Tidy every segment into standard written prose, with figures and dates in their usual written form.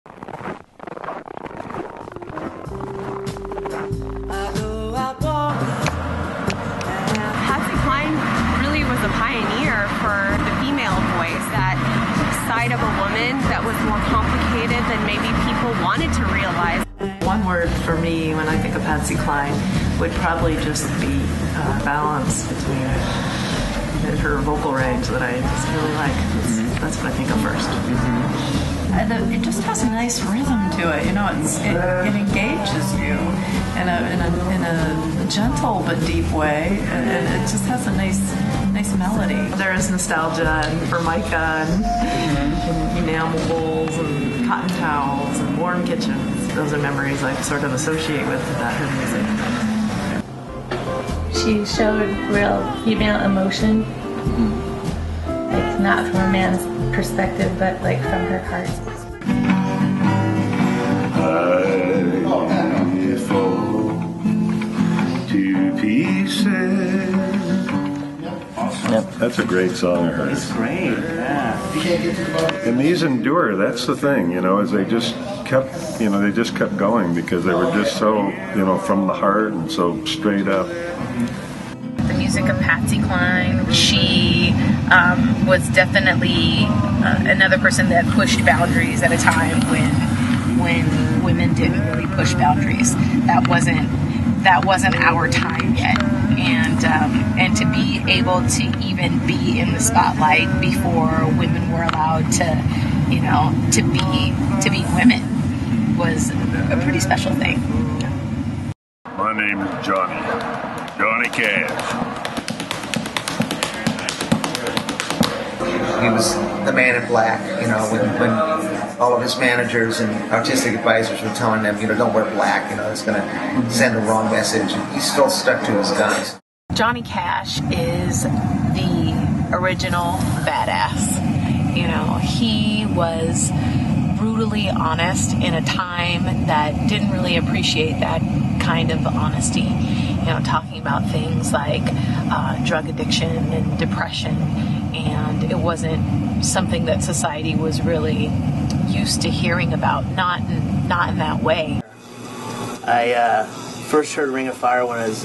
Was a pioneer for the female voice, that side of a woman that was more complicated than maybe people wanted to realize. One word for me when I think of Patsy Cline would probably just be balance between her vocal range that I just really like. That's what I think of first. It just has a nice rhythm to it. You know, it engages you in a gentle but deep way, and it just has a nice melody. There is nostalgia and Formica and enamel bowls and cotton towels and warm kitchens. Those are memories I sort of associate with her music. She showed real female emotion, like not from a man's perspective, but like from her heart. I fall to pieces. Yep. That's a great song of hers. It's great, yeah. And these endure, that's the thing, is they just kept going because they were just so, from the heart and so straight up. The music of Patsy Cline, she was definitely another person that pushed boundaries at a time when women didn't really push boundaries. That wasn't our time yet. And to be able to even be in the spotlight before women were allowed to be women was a pretty special thing. My name is Johnny Cash. He was the man in black, when all of his managers and artistic advisors were telling them, don't wear black, it's going to send the wrong message. He still stuck to his guns. Johnny Cash is the original badass. He was brutally honest in a time that didn't really appreciate that kind of honesty. Talking about things like drug addiction and depression, and it wasn't something that society was really used to hearing about, not in that way. I first heard Ring of Fire when I was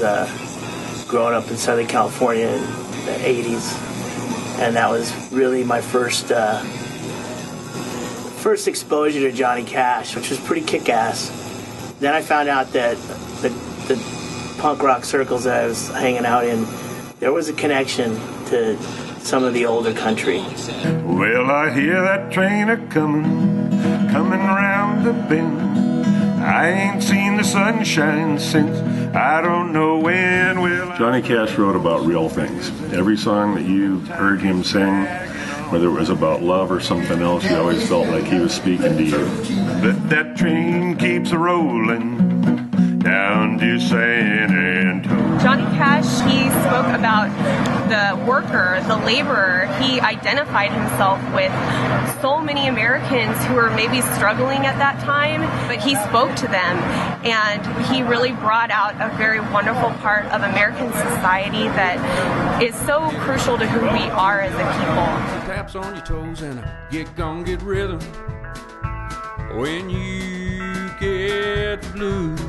growing up in Southern California in the 80s, and that was really my first exposure to Johnny Cash, which was pretty kick-ass. Then I found out that the punk rock circles that I was hanging out in, there was a connection to some of the older country. Well, I hear that train coming around the bend. I ain't seen the sunshine since I don't know when. Johnny Cash wrote about real things. Every song that you heard him sing, whether it was about love or something else, you always felt like he was speaking to you. But that train keeps rolling down to San Antonio. Johnny Cash, he spoke about the worker, the laborer. He identified himself with so many Americans who were maybe struggling at that time, but he spoke to them, and he really brought out a very wonderful part of American society that is so crucial to who we are as a people. Taps on your toes and get rhythm when you get the blues.